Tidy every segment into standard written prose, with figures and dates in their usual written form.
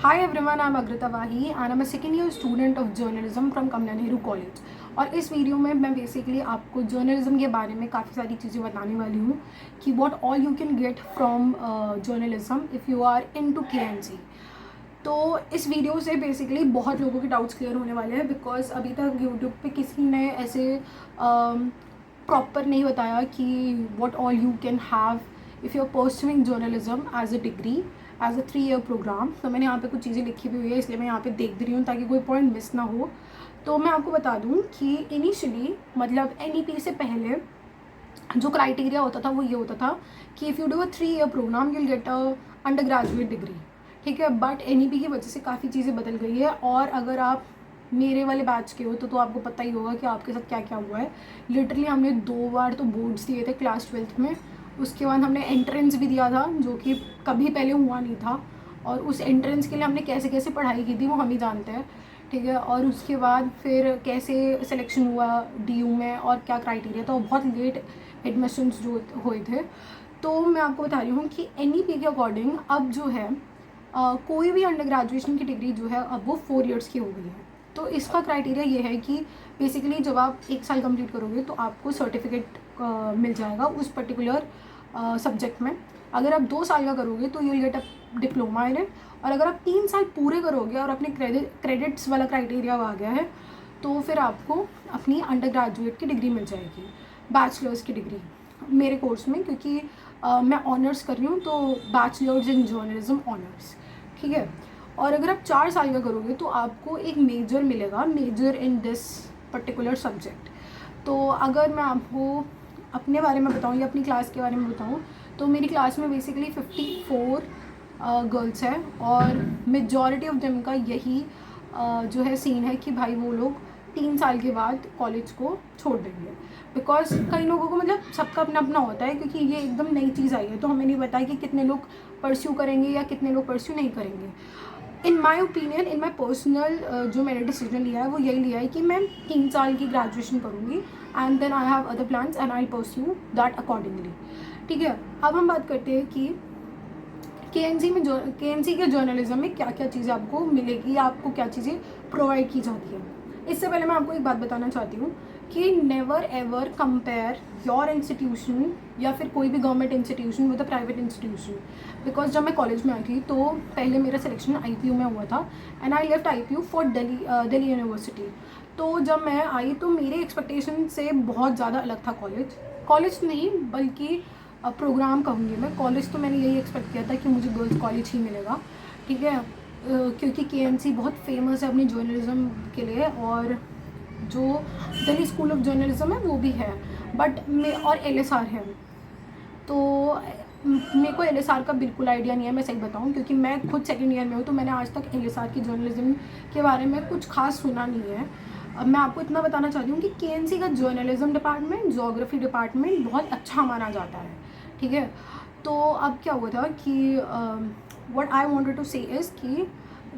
Hi everyone, I'm Agrita Wahi and I'm a second year student of journalism from Kamla Nehru College. और इस video में मैं basically आपको journalism के बारे में काफ़ी सारी चीज़ें बताने वाली हूँ कि what all you can get from journalism if you are into KNC. तो इस वीडियो से बेसिकली बहुत लोगों के डाउट्स क्लियर होने वाले हैं बिकॉज अभी तक यूट्यूब पे किसी ने ऐसे प्रॉपर नहीं बताया कि what all you can have if you are pursuing journalism as a degree as a 3 year programme. तो मैंने यहाँ पे कुछ चीज़ें लिखी हुई है इसलिए मैं यहाँ पे देख रही हूँ ताकि कोई पॉइंट मिस ना हो। तो मैं आपको बता दूँ कि इनिशियली मतलब NEP से पहले जो क्राइटेरिया होता था वो ये होता था कि if you do a 3 year programme you will get a undergraduate degree, ठीक है। बट NEP की वजह से काफ़ी चीज़ें बदल गई है और अगर आप मेरे वाले बैच के हो तो आपको पता ही होगा कि आपके साथ क्या क्या हुआ है। लिटरली हमने 2 बार तो बोर्ड्स दिए थे क्लास 12th में, उसके बाद हमने एंट्रेंस भी दिया था जो कि कभी पहले हुआ नहीं था, और उस एंट्रेंस के लिए हमने कैसे कैसे पढ़ाई की थी वो हम ही जानते हैं, ठीक है। और उसके बाद फिर कैसे सिलेक्शन हुआ DU में और क्या क्राइटेरिया था, बहुत लेट एडमिशन्स जो हुए थे। तो मैं आपको बता रही हूँ कि NEP के अकॉर्डिंग अब जो है कोई भी अंडर ग्रेजुएशन की डिग्री जो है अब वो 4 इयर्स की हो गई है। तो इसका क्राइटेरिया ये है कि बेसिकली जब आप 1 साल कंप्लीट करोगे तो आपको सर्टिफिकेट मिल जाएगा उस पर्टिकुलर सब्जेक्ट में। अगर आप 2 साल का करोगे तो you will get a diploma in it, और अगर आप 3 साल पूरे करोगे और अपने क्रेडिट्स वाला क्राइटेरिया आ गया है तो फिर आपको अपनी अंडर ग्रेजुएट की डिग्री मिल जाएगी, बैचलर्स की डिग्री मेरे कोर्स में, क्योंकि मैं ऑनर्स कर रही हूँ तो बैचलर्स इन जर्नलिज्म ऑनर्स, ठीक है। और अगर आप 4 साल का करोगे तो आपको एक मेजर मिलेगा, major in this particular subject. तो अगर मैं आपको अपने बारे में बताऊँ या अपनी क्लास के बारे में बताऊँ तो मेरी क्लास में बेसिकली 54 गर्ल्स हैं और मेजॉरिटी ऑफ देम का यही जो है सीन है कि भाई वो लोग 3 साल के बाद कॉलेज को छोड़ देंगे। बिकॉज कई लोगों को मतलब सबका अपना अपना होता है, क्योंकि ये एकदम नई चीज़ आई है तो हमें नहीं पता है कि कितने लोग परस्यू करेंगे या कितने लोग परस्यू नहीं करेंगे। इन my opinion, in my personal जो मैंने डिसीजन लिया है वो यही लिया है कि मैं 3 साल की ग्रेजुएशन करूँगी and then I have other plans and I pursue that accordingly, ठीक है। अब हम बात करते हैं कि KNC के जर्नलिज्म में क्या क्या चीज़ें आपको मिलेगी या आपको क्या चीज़ें प्रोवाइड की जाती है। इससे पहले मैं आपको एक बात बताना चाहती हूँ कि never ever compare your institution या फिर कोई भी government institution with a private institution. Because जब मैं कॉलेज में आई थी तो पहले मेरा सिलेक्शन IPU में हुआ था and I left IPU for Delhi university. तो जब मैं आई तो मेरे एक्सपेक्टेशन से बहुत ज़्यादा अलग था कॉलेज नहीं बल्कि प्रोग्राम कहूँगी मैं। कॉलेज तो मैंने यही एक्सपेक्ट किया था कि मुझे गर्ल्स कॉलेज ही मिलेगा, ठीक है, क्योंकि KNC बहुत फेमस है अपनी जर्नलिज्म के लिए और जो दिल्ली स्कूल ऑफ जर्नलिज्म है वो भी है, बट और LSR है। तो मेरे को LSR का बिल्कुल आइडिया नहीं है, मैं सही बताऊँ, क्योंकि मैं खुद सेकेंड ईयर में हूँ तो मैंने आज तक LSR की जर्नलिज्म के बारे में कुछ खास सुना नहीं है। अब मैं आपको इतना बताना चाहती हूँ कि KNC का जर्नलिज्म डिपार्टमेंट, जोग्राफी डिपार्टमेंट बहुत अच्छा माना जाता है, ठीक है। तो अब क्या हुआ था कि व्हाट आई वांटेड टू से इज़ कि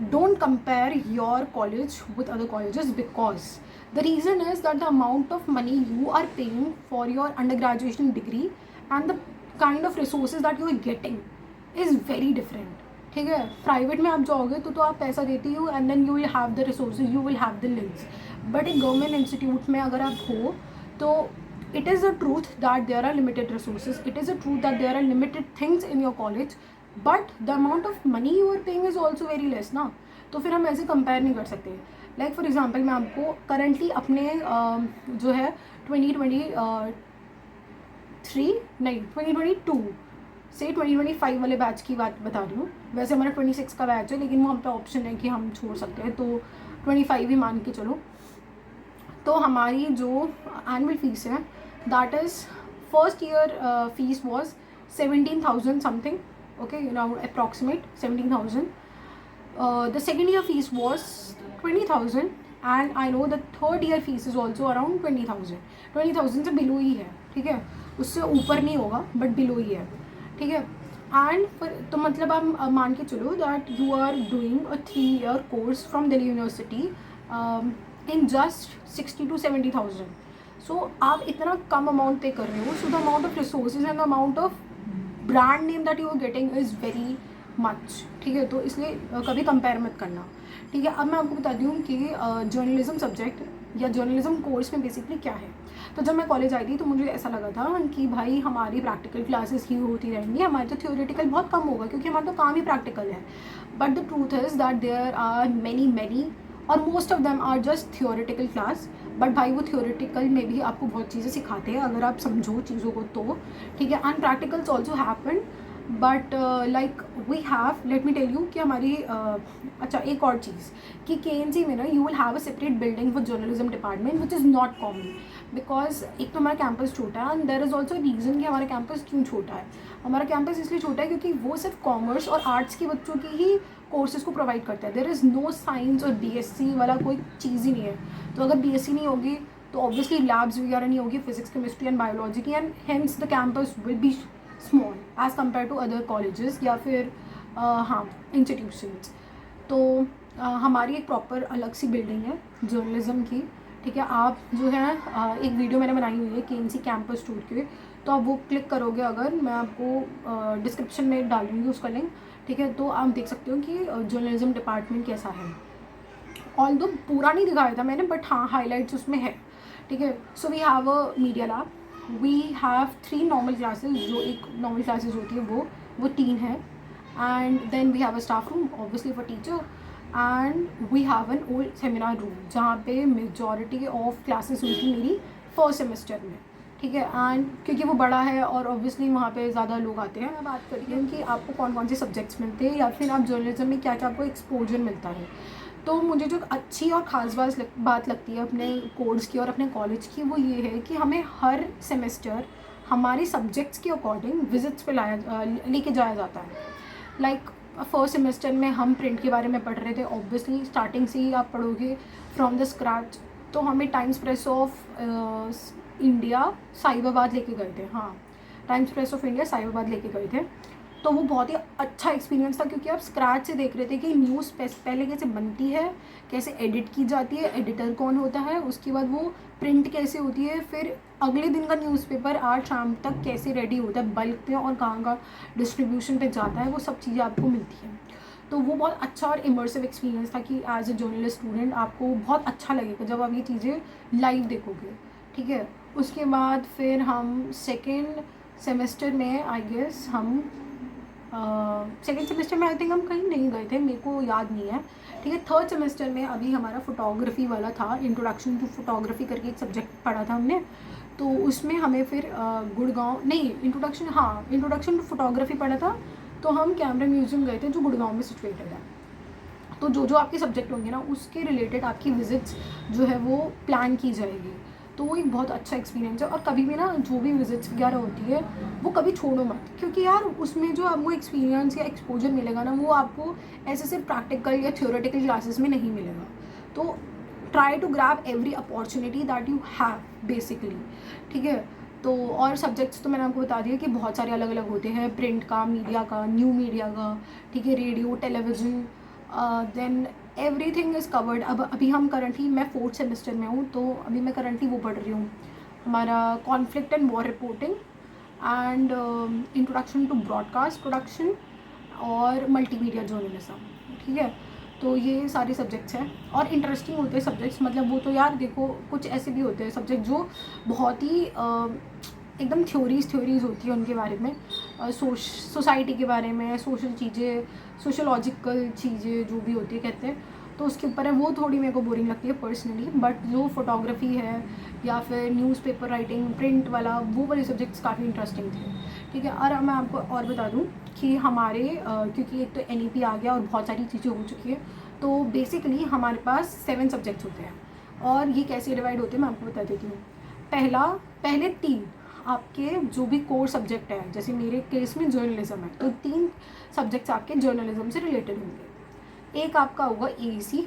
don't compare your college with other colleges because the reason is that the amount of money you are paying for your undergraduate degree and the kind of resources that you are getting is very different, ठीक है। Private में आप जाओगे तो आप पैसा देती हो and then you will have the resources, you will have the links. But एक गवर्नमेंट इंस्टीट्यूट में अगर आप हो तो it is a truth that there are limited resources, it is a truth that there are limited things in your college, but the amount of money you are paying is also very less ना। तो फिर हम ऐसे compare नहीं कर सकते। Like for example मैं आपको करंटली अपने जो है 2022 से 2025 वाले बैच की बात बता रही हूँ। वैसे हमारा 26 का बैच है लेकिन वो हम पे ऑप्शन है कि हम छोड़ सकते हैं, तो 25 ही मान के चलो। तो हमारी जो एनुअल फीस है that is first year fees was 17,000 something, okay, now approximate 17,000। The second year fees was 20,000 and I know the third year fees is also around 20,000 से बिलो ही है, ठीक है, उससे ऊपर नहीं होगा बट बिलो ही है, ठीक है। एंड तो मतलब आप मान के चलो that you are doing a 3 year course from Delhi university in just 60 to 70,000। So आप इतना कम अमाउंट पे कर रहे हो, so the amount of resources and the amount of brand name that you are getting is very much, ठीक है। तो इसलिए कभी कंपेयर मत करना, ठीक है। अब मैं आपको बताती हूँ कि जर्नलिज्म सब्जेक्ट या जर्नलिज्म कोर्स में बेसिकली क्या है। तो जब मैं कॉलेज आई थी तो मुझे ऐसा लगा था कि भाई हमारी प्रैक्टिकल क्लासेस ही होती रहेंगी, हमारे तो थ्योरेटिकल बहुत कम होगा क्योंकि हमारा तो काम ही प्रैक्टिकल है। But the truth is that there are many और most of them are just theoretical class. But भाई वो थियोरेटिकल में भी आपको बहुत चीज़ें सिखाते हैं अगर आप समझो चीज़ों को तो, ठीक है। And practicals also happen, but like we have, let me tell you कि हमारी अच्छा एक और चीज़ कि KNC में ना you will have a separate building for journalism department which is not common, because एक तो हमारा कैंपस छोटा है and there is also reason कि हमारा कैंपस क्यों छोटा है। हमारा कैंपस इसलिए छोटा है क्योंकि वो सिर्फ कॉमर्स और आर्ट्स के बच्चों की ही कोर्सेज़ को प्रोवाइड करता है। देयर इज़ नो साइंस और BSc वाला कोई चीज़ ही नहीं है। तो अगर BSc नहीं होगी तो ऑब्वियसली लैब्स वगैरह नहीं होगी, फिजिक्स केमिस्ट्री एंड बायोलॉजी की, and hence the campus will be small as compare to other colleges या फिर हाँ इंस्टीट्यूशंस। तो हमारी एक प्रॉपर अलग सी बिल्डिंग है जर्नलिज्म की, ठीक है। आप जो है एक वीडियो मैंने बनाई हुई है KNC कैंपस टूर के, तो आप वो क्लिक करोगे अगर, मैं आपको डिस्क्रिप्शन में डाल दूँगी उसका लिंक, ठीक है। तो आप देख सकते हो कि जर्नलिज्म डिपार्टमेंट कैसा है। ऑल दो पूरा नहीं दिखाया था मैंने, बट हाँ हाईलाइट्स उसमें है, ठीक है। So we have a media lab, we have 3 normal classes, जो एक नॉर्मल क्लासेज होती है वो 3 है, and then we have a staff room obviously for teacher, and we have an old seminar room जहाँ पे मेजॉरिटी ऑफ क्लासेस हुई थी मेरी फर्स्ट सेमेस्टर में, ठीक है। एंड क्योंकि वो बड़ा है और ऑब्वियसली वहाँ पे ज़्यादा लोग आते हैं। मैं बात करती हूँ कि आपको कौन कौन से सब्जेक्ट्स मिलते हैं या फिर आप जर्नलिज्म में क्या क्या आपको एक्सपोजर मिलता है। तो मुझे जो अच्छी और ख़ास बात लगती है अपने कोर्स की और अपने कॉलेज की, वो ये है कि हमें हर सेमेस्टर हमारे सब्जेक्ट्स के अकॉर्डिंग विजिट्स पे लेके जाया जाता है। लाइक फर्स्ट सेमेस्टर में हम प्रिंट के बारे में पढ़ रहे थे, ऑब्वियसली स्टार्टिंग से ही आप पढ़ोगे फ्रॉम द स्क्रैच। तो हमें times press of India Sahibabad लेके गए थे, हाँ times press of India Sahibabad लेके गए थे। तो वो बहुत ही अच्छा एक्सपीरियंस था क्योंकि आप स्क्रैच से देख रहे थे कि न्यूज़ पहले कैसे बनती है, कैसे एडिट की जाती है, एडिटर कौन होता है, उसके बाद वो प्रिंट कैसे होती है, फिर अगले दिन का न्यूज़पेपर आज शाम तक कैसे रेडी होता है बल्क पे और कहाँ का डिस्ट्रीब्यूशन पे जाता है, वो सब चीज़ें आपको मिलती हैं। तो वो बहुत अच्छा और इमर्सिव एक्सपीरियंस था कि एज अ जर्नलिस्ट स्टूडेंट आपको बहुत अच्छा लगेगा जब आप ये चीज़ें लाइव देखोगे, ठीक है। उसके बाद फिर हम सेकेंड सेमेस्टर में आई गेस हम सेकेंड सेमेस्टर में आई थिंक हम कहीं नहीं गए थे, मेरे को याद नहीं है, ठीक है। थर्ड सेमेस्टर में अभी हमारा फोटोग्राफी वाला था, इंट्रोडक्शन टू फोटोग्राफी करके एक सब्जेक्ट पढ़ा था हमने। तो उसमें हमें फिर गुड़गांव नहीं इंट्रोडक्शन टू फोटोग्राफी पढ़ा था। तो हम कैमरा म्यूजियम गए थे जो गुड़गांव में सिचुएटेड है। तो जो जो आपके सब्जेक्ट होंगे ना उसके रिलेटेड आपकी विजिट्स जो है वो प्लान की जाएगी। तो वो एक बहुत अच्छा एक्सपीरियंस है। और कभी भी ना जो भी विजिट्स वगैरह होती है वो कभी छोड़ो मत, क्योंकि यार उसमें जो आपको एक्सपीरियंस या एक्सपोजर मिलेगा ना वो आपको ऐसे सिर्फ प्रैक्टिकल या थ्योरेटिकल क्लासेस में नहीं मिलेगा। तो try to grab every opportunity that you have basically, ठीक है। तो और सब्जेक्ट्स तो मैंने आपको बता दिया कि बहुत सारे अलग अलग होते हैं, प्रिंट का, मीडिया का, न्यू मीडिया का, ठीक है, radio, television, then everything is covered. अब अभी हम करंटली, मैं 4th सेमेस्टर में हूँ, तो अभी मैं करंटली वो पढ़ रही हूँ, हमारा conflict and war reporting and introduction to broadcast production और मल्टीमीडिया जर्नलिज्म, ठीक है। तो ये सारे सब्जेक्ट्स हैं और इंटरेस्टिंग होते हैं सब्जेक्ट्स। मतलब वो तो यार देखो कुछ ऐसे भी होते हैं सब्जेक्ट जो बहुत ही एकदम थ्योरीज होती है उनके बारे में, सोसाइटी के बारे में, सोशल चीज़ें, सोशोलॉजिकल चीज़ें जो भी होती है कहते हैं, तो उसके ऊपर है। वो थोड़ी मेरे को बोरिंग लगती है पर्सनली, बट जो फोटोग्राफी है या फिर न्यूज़पेपर राइटिंग, प्रिंट वाला, वो वाले सब्जेक्ट्स काफ़ी इंटरेस्टिंग थे, ठीक है। और अब मैं आपको और बता दूँ कि हमारे क्योंकि एक तो NEP आ गया और बहुत सारी चीज़ें हो चुकी है, तो बेसिकली हमारे पास 7 सब्जेक्ट्स होते हैं। और ये कैसे डिवाइड होते हैं मैं आपको बता देती हूँ। पहले 3 आपके जो भी कोर सब्जेक्ट है, जैसे मेरे केस में जर्नलिज्म है, तो 3 सब्जेक्ट्स आपके जर्नलिज्म से रिलेटेड होंगे। एक आपका होगा AEC,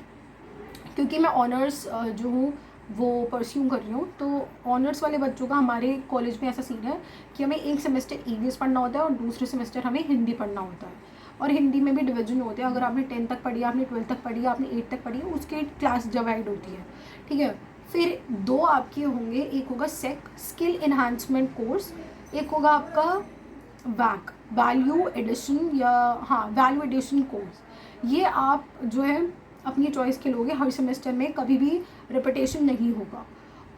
क्योंकि मैं ऑनर्स जो हूँ वो परस्यू कर रही हूँ, तो ऑनर्स वाले बच्चों का हमारे कॉलेज में ऐसा सीन है कि हमें एक सेमेस्टर EVS पढ़ना होता है और दूसरे सेमेस्टर हमें हिंदी पढ़ना होता है। और हिंदी में भी डिवीजन होते हैं, अगर आपने 10th तक पढ़ी, आपने 12th तक पढ़ी, आपने 8th तक पढ़ी, उसके क्लास डिवाइड होती है, ठीक है। फिर 2 आपके होंगे, एक होगा स्किल इन्हांसमेंट कोर्स, एक होगा आपका WAC, वैल्यू एडिशन या हाँ वैल्यू एडिशन कोर्स। ये आप जो है अपनी चॉइस के लोगे, हर सेमेस्टर में कभी भी रिपीटेशन नहीं होगा।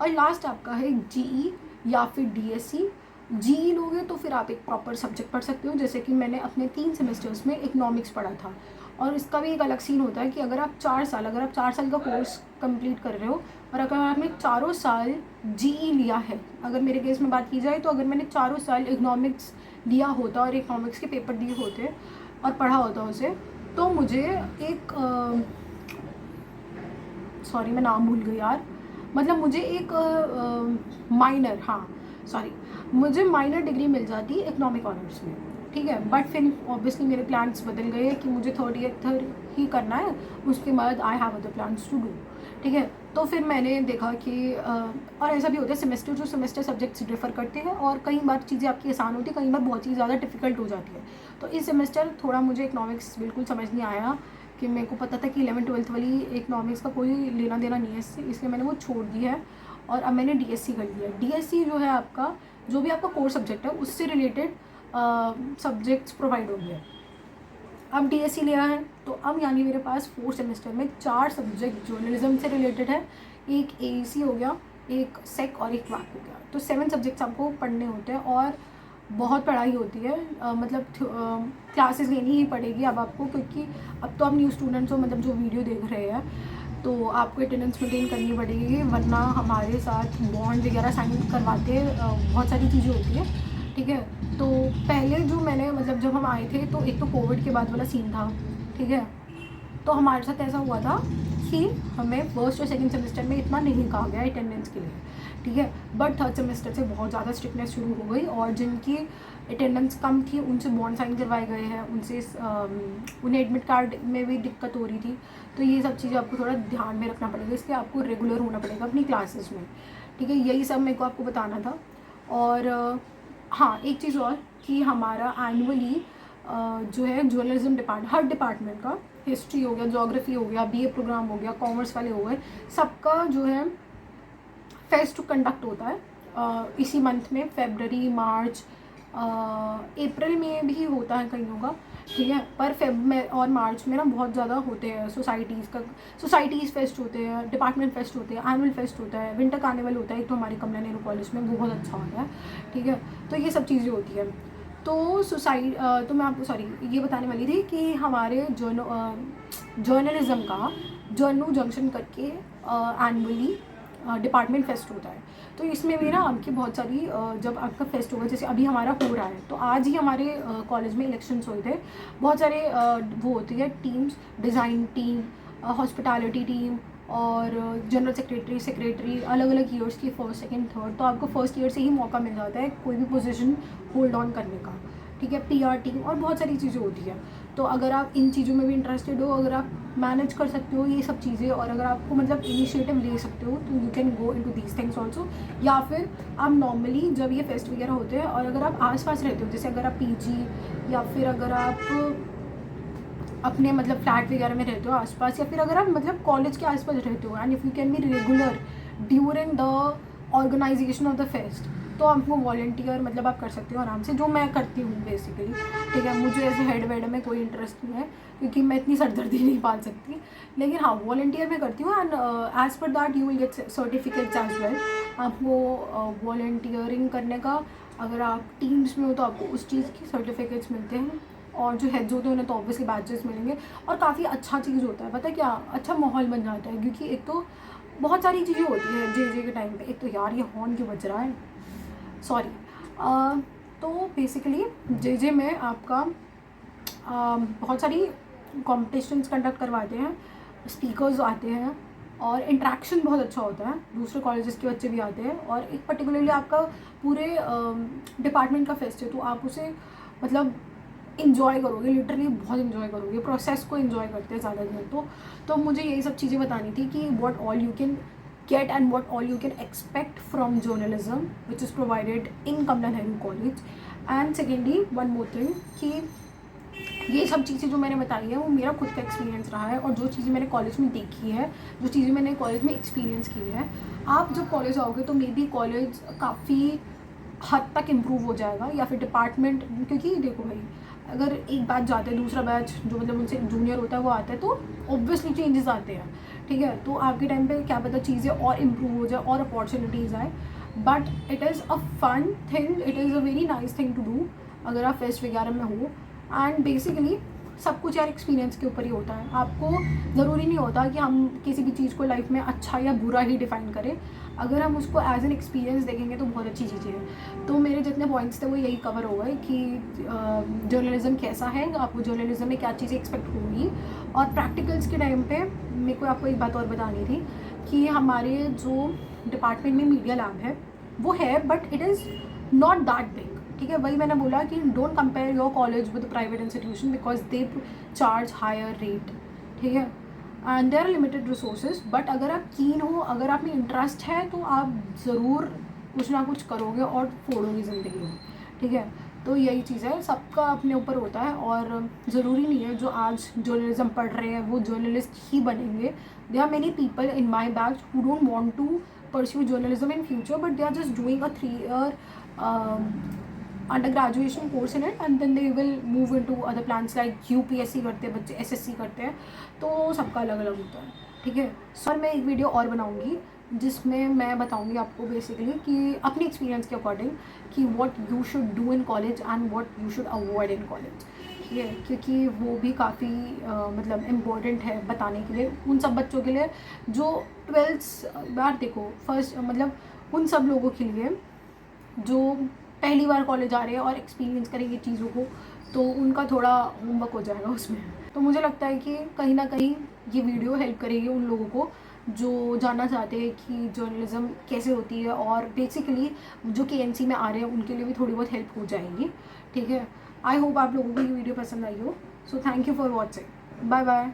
और लास्ट आपका है जीई या फिर डीएससी। जीई लोगे तो फिर आप एक प्रॉपर सब्जेक्ट पढ़ सकते हो, जैसे कि मैंने अपने 3 सेमेस्टर्स में इकोनॉमिक्स पढ़ा था। और इसका भी एक अलग सीन होता है कि अगर आप 4 साल का कोर्स कंप्लीट कर रहे हो और अगर आपने चारों साल जीई लिया है, अगर मेरे केस में बात की जाए तो अगर मैंने चारों साल इकोनॉमिक्स लिया होता और इकोनॉमिक्स के पेपर दिए होते और पढ़ा होता उसे, तो मुझे एक सॉरी मैं नाम भूल गई यार, मतलब मुझे एक माइनर, हाँ सॉरी, मुझे माइनर डिग्री मिल जाती इकोनॉमिक ऑनर्स में, ठीक है। बट फिर ऑब्वियसली मेरे प्लान्स बदल गए कि मुझे थर्ड ही करना है, उसके बाद I have other plans to do, ठीक है। तो फिर मैंने देखा कि और ऐसा भी होता है semester two semester subjects differ करते हैं और कई बार चीज़ें आपकी आसान होती है, कई बार बहुत ही ज़्यादा डिफिकल्ट हो जाती है। तो इस सेमेस्टर थोड़ा मुझे इकोनॉमिक्स बिल्कुल समझ नहीं आया, कि मेरे को पता था कि 11th-12th वाली इकोनॉमिक्स का कोई लेना देना नहीं है इससे, इसलिए मैंने वो छोड़ दी है और अब मैंने डीएससी कर लिया है। डीएससी जो है आपका जो भी आपका कोर सब्जेक्ट है उससे रिलेटेड सब्जेक्ट्स प्रोवाइड होंगे। अब डीएससी लिया है तो अब यानी मेरे पास 4 सेमेस्टर में 4 सब्जेक्ट जर्नलिज्म से रिलेटेड है, एक एईसी हो गया, एक सेक और एक वाक हो गया। तो 7 सब्जेक्ट्स आपको पढ़ने होते हैं और बहुत पढ़ाई होती है, मतलब क्लासेस लेनी ही पड़ेगी अब आपको, क्योंकि अब तो आप न्यू स्टूडेंट्स हो, मतलब जो वीडियो देख रहे हैं, तो आपको अटेंडेंस मेंटेन करनी पड़ेगी, वरना हमारे साथ बॉन्ड वगैरह साइन करवाते बहुत सारी चीज़ें होती है, ठीक है। तो पहले जो मैंने मतलब जब हम आए थे तो एक तो कोविड के बाद वाला सीन था, ठीक है। तो हमारे साथ ऐसा हुआ था कि हमें फर्स्ट और सेकंड सेमेस्टर में इतना नहीं कहा गया अटेंडेंस के लिए, ठीक है। बट थर्ड सेमेस्टर से बहुत ज़्यादा स्ट्रिक्टनेस शुरू हो गई और जिनकी अटेंडेंस कम थी उनसे बॉन्ड साइन करवाए गए हैं, उनसे उन्हें एडमिट कार्ड में भी दिक्कत हो रही थी। तो ये सब चीज़ें आपको थोड़ा ध्यान में रखना पड़ेगा, इसलिए आपको रेगुलर होना पड़ेगा अपनी क्लासेस में, ठीक है। यही सब मेरे को आपको बताना था। और हाँ एक चीज़ और कि हमारा एनुअली जो है जर्नलिज्म हर डिपार्टमेंट का, हिस्ट्री हो गया, ज्योग्राफी हो गया, बीए प्रोग्राम हो गया, कॉमर्स वाले हो गए, सबका जो है फेस्ट कंडक्ट होता है इसी मंथ में, फरवरी मार्च अप्रैल में भी होता है कईयों का, ठीक है। पर फेब में और मार्च में ना बहुत ज़्यादा होते हैं सोसाइटीज़ फेस्ट होते हैं, डिपार्टमेंट फेस्ट होते हैं, एनुअल फेस्ट होता है, विंटर कार्निवल होता है एक तो हमारे कमला नेहरू कॉलेज में, वो बहुत अच्छा होता है, ठीक है। तो ये सब चीज़ें होती है। तो तो मैं आपको ये बताने वाली थी कि हमारे जर्नलिज्म का जर्नू जंक्शन करके एनुअली डिपार्टमेंट फेस्ट होता है। तो इसमें भी ना आपकी बहुत सारी जब आपका फेस्ट होगा, जैसे अभी हमारा हो रहा है, तो आज ही हमारे कॉलेज में इलेक्शंस हुए थे, बहुत सारे वो होती है teams, design team, hospitality team और जनरल सेक्रेटरी अलग अलग ईयर्स की, फर्स्ट सेकंड थर्ड। तो आपको फर्स्ट ईयर से ही मौका मिल जाता है कोई भी पोजीशन होल्ड ऑन करने का, ठीक है। पीआर टीम और बहुत सारी चीज़ें होती है। तो अगर आप इन चीज़ों में भी इंटरेस्टेड हो, अगर आप मैनेज कर सकते हो ये सब चीज़ें और अगर आपको मतलब इनिशिएटिव ले सकते हो, तो you can go into these things also. या फिर आप नॉर्मली जब ये फेस्ट वगैरह होते हैं और अगर आप आसपास रहते हो, जैसे अगर आप पीजी या फिर अगर आप अपने मतलब फ्लैट वगैरह में रहते हो आसपास, या फिर अगर आप मतलब कॉलेज के आसपास रहते हो and if you can be regular during the organisation of the fest, तो आपको वॉल्टियर मतलब आप कर सकते हो आराम से, जो मैं करती हूँ बेसिकली, ठीक है। मुझे ऐसे हेड वेड में कोई इंटरेस्ट नहीं है क्योंकि मैं इतनी सरदर्दी नहीं पाल सकती, लेकिन हाँ वॉल्टियर मैं करती हूँ and as per that you will get certificates as well. आपको वॉल्टियरिंग करने का, अगर आप टीम्स में हो तो आपको उस चीज़ की सर्टिफिकेट्स मिलते हैं, और जो हेड्स होते हैं उन्हें तो ऑब्वियसली बैचेस मिलेंगे। और काफ़ी अच्छा चीज़ होता है, पता है क्या, अच्छा माहौल बन जाता है, क्योंकि एक तो बहुत सारी चीज़ें होती है जे के टाइम पे। एक तो यार ये हॉर्न क्यों बज रहा है, सॉरी। तो बेसिकली जे में आपका बहुत सारी कॉम्पिटिशन्स कंडक्ट करवाते हैं, स्पीकर्स आते हैं और इंट्रैक्शन बहुत अच्छा होता है, दूसरे कॉलेजेस के बच्चे भी आते हैं। और एक पर्टिकुलरली आपका पूरे डिपार्टमेंट का फेस्ट है, तो आप उसे मतलब इन्जॉय करोगे, लिटरली बहुत इन्जॉय करोगे, प्रोसेस को इन्जॉय करते हैं ज़्यादा दिन। तो मुझे यही सब चीज़ें बतानी थी कि what all you can get and what all you can expect from journalism which is provided in Kamla Nehru college. And secondly one more thing कि ये सब चीज़ें जो मैंने बताई है वो मेरा खुद का एक्सपीरियंस रहा है, और जो चीज़ें मैंने कॉलेज में देखी है, जो चीज़ें मैंने कॉलेज में एक्सपीरियंस की है। आप जब कॉलेज आओगे तो मे बी कॉलेज काफ़ी हद तक इम्प्रूव हो जाएगा, या फिर डिपार्टमेंट, क्योंकि देखो भाई अगर एक बैच जाते हैं, दूसरा बैच जो मतलब उनसे जूनियर होता है वो आता है, तो ऑब्वियसली चेंजेस आते हैं, ठीक है। तो आपके टाइम पे क्या पता चीज़ें और इम्प्रूव हो जाए और अपॉर्चुनिटीज़ आए, but it is a fun thing, it is a very nice thing to do अगर आप फेस्ट वगैरह में हो। एंड बेसिकली सब कुछ यार एक्सपीरियंस के ऊपर ही होता है। आपको ज़रूरी नहीं होता कि हम किसी भी चीज़ को लाइफ में अच्छा या बुरा ही डिफ़ाइन करें, अगर हम उसको एज एन एक्सपीरियंस देखेंगे तो बहुत अच्छी चीज़ें हैं। तो मेरे जितने पॉइंट्स थे वो यही कवर हो गए कि जर्नलिज़म कैसा है, आपको जर्नलिज़म में क्या चीज़ें एक्सपेक्ट होगी। और प्रैक्टिकल्स के टाइम पे मेरे को आपको एक बात और बतानी थी कि हमारे जो डिपार्टमेंट में मीडिया लैब है वो है, but it is not that big, ठीक है। वही मैंने बोला कि don't compare your college with private institution because they charge higher rate, ठीक है। And there are limited resources, but अगर आप कीन हो, अगर आप में इंटरेस्ट है तो आप ज़रूर कुछ ना कुछ करोगे और फोड़ोगे ज़िंदगी में, ठीक है। तो यही चीज़ है, सबका अपने ऊपर होता है, और ज़रूरी नहीं है जो आज जर्नलिज्म पढ़ रहे हैं वो जर्नलिस्ट ही बनेंगे। They are many people in my batch who don't want to pursue journalism in future, but they are just doing a 3-year undergraduation course in it, and then they will move into other plans like UPSC करते हैं बच्चे, SSC करते हैं, तो सबका अलग अलग होता है, ठीक है। सर मैं एक वीडियो और बनाऊंगी जिसमें मैं बताऊंगी आपको बेसिकली कि अपने एक्सपीरियंस के अकॉर्डिंग कि what you should do in college and what you should avoid in college, ठीक है, क्योंकि वो भी काफ़ी मतलब इम्पोर्टेंट है बताने के लिए उन सब बच्चों के लिए जो 12th बार देखो फर्स्ट, मतलब उन सब लोगों के लिए जो पहली बार कॉलेज आ रहे हैं और एक्सपीरियंस करेंगे चीज़ों को, तो उनका थोड़ा होमवर्क हो जाएगा उसमें। तो मुझे लगता है कि कहीं ना कहीं ये वीडियो हेल्प करेगी उन लोगों को जो जानना चाहते हैं कि जर्नलिज्म कैसे होती है, और बेसिकली जो केएनसी में आ रहे हैं उनके लिए भी थोड़ी बहुत हेल्प हो जाएगी, ठीक है। आई होप आप लोगों को ये वीडियो पसंद आई हो। So thank you for watching, bye bye.